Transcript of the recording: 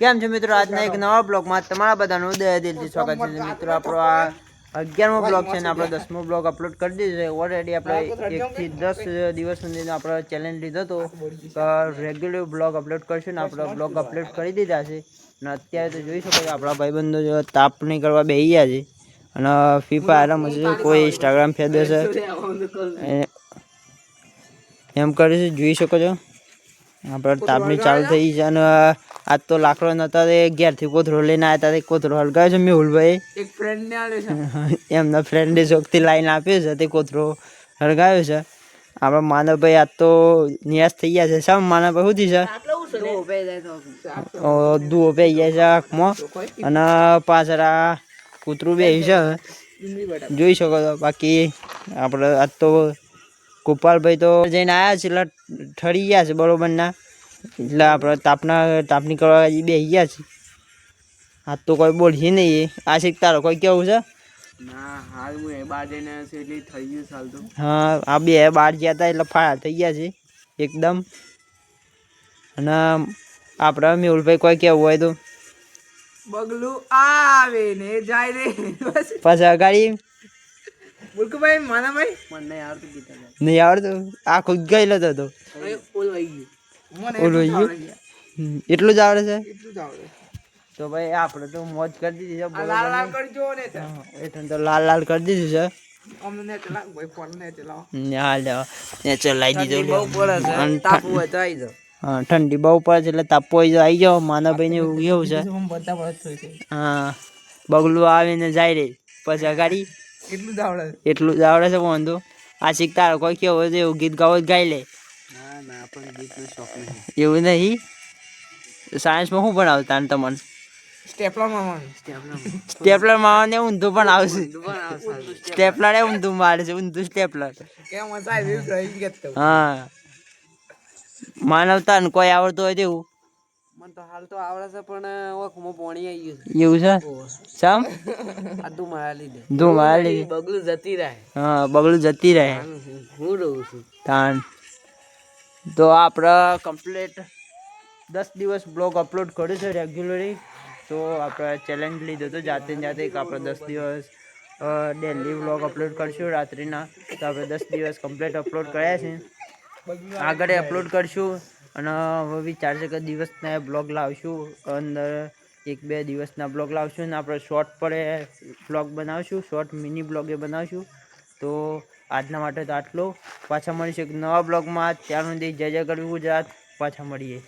કેમ છો મિત્રો? આજના એક નવા બ્લોગમાં તમારા બધાનું ઉદય દિલથી સ્વાગત છે મિત્રો. આપણો આ 11મો બ્લોગ છે ને આપણે 10મો બ્લોગ અપલોડ કરી દીધો છે. ઓલરેડી આપણે 1 થી 10 દિવસ સુધીનો આપણે ચેલેન્જ લીધો હતો કે રેગ્યુલર બ્લોગ અપલોડ કરશું ને આપણે બ્લોગ અપલોડ કરી દીધા છે. અને અત્યારે તો જોઈ શકો છો આપણા ભાઈબંધો જો તાપણી કરવા બેસી ગયા છે અને ફીફા આરામ છે. કોઈ ઇન્સ્ટાગ્રામ ફેદે છે એમ કરી જોઈ શકો છો. આપણે તાપણી ચાલુ થઈ છે અને આજ તો લાકડો નતા ઘેરથી કોથળો લઈને આવ્યા હતા. કોથળો હળગાવ્યો છે મેહુલભાઈ, એક ફ્રેન્ડને આલ્યો છે. એમના ફ્રેન્ડે શોખથી લાઈને આપ્યો છે તે કોથળો હળગાવ્યો છે. આપણા માનવભાઈ આજ તો નિરાશ થઈ ગયા છે. સામ માનવભાઈ શું થયું છે? દુઓ પે જાય છે આંખમાં અને પાછળ આ કૂતરું બેસી છે જોઈ શકો છો. બાકી આપણે આજ તો ગોપાલભાઈ તો જઈને આવ્યા છે એટલે ઠરી ગયા છે બરોબર ના, એટલે આપણે તાપણી કરવા બેસી ગયા છે. આજ તો કોઈ બોલશે નહીં. આ શીખ તારો કોઈ કેવું છે? ના હાલ હું એ બાર જઈને એટલે થઈ ગયું ચાલ તો. હા આ બે બહાર ગયા હતા એટલે ફાયર થઈ ગયા છે એકદમ. અને આપણે મેહુલભાઈ કોઈ કેવું હોય તો બગલું આવે ને જાય રે પાછા અગાડી મુલકભાઈ માનાભાઈ મને નહીં આવડતું ગીતા નહીં આવડતું. આખો ગયેલો હતો એટલું જ આવડે છે. તો ભાઈ આપણે તો મોજ કરી દીધી છે. લાલ લાલ કરજો ને એટલે તો લાલ લાલ કરી દીધું છે. અમને ચલાવ ભાઈ ફોન ને ચલાવો ને ચલાવી દીધું. બહુ પડે છે તાપુ હોય તો આવી જાવ. હા ઠંડી બહુ પડે છે એટલે તાપો આવી જાવ. માનવભાઈ ને એવું છે. હા બગલું આવીને જાય રે પછી અગાડી એટલું જ આવડે છે વાંધો. આ શીખતા કોઈ કેવું હોય એવું ગીત ગાવો ગાઈ લે. ના ના પણ ગીતનો શોખ નહીં. એવું નહીં. સાયન્સમાં શું ભણાવતા તમને? સ્ટેપલર મારવાને ઊંધું પણ આવશે. સ્ટેપલર એ ઊંધું મારે છે. ઊંધું સ્ટેપલર. હા માનવતા ને કોઈ આવડતું હોય તેવું. મને તો હાલ તો આવડે છે પણ ઓખમાં પાણી આવી એવું ગયું છે. સામ આ ધુમાડા લીધે બગલું જતી રહે. હા બગલું જતી રહે. હું રહું છું તાન તો આપણે કમ્પ્લીટ 10 દિવસ બ્લોગ અપલોડ કર્યું છે રેગ્યુલરી. તો આપણે ચેલેન્જ લીધો હતો જાતે કે આપણે 10 દિવસ ડેલી બ્લોગ અપલોડ કરશું રાત્રિના. તો આપણે 10 દિવસ કમ્પ્લીટ અપલોડ કર્યા છે. આગળ અપલોડ કરશું અને હવે વિચાર છે કે દિવસના બ્લોગ લાવશું. અંદર 1-2 દિવસના બ્લોગ લાવશું ને આપણે શોર્ટ પડે બ્લોગ બનાવશું. શોર્ટ મિની બ્લોગ એ બનાવશું. તો આજના માટે તો આટલું. પાછા મળીશું એક નવા બ્લોગમાં. ત્યાં સુધી જય જય ગરવી ગુજરાત. પાછા મળીએ.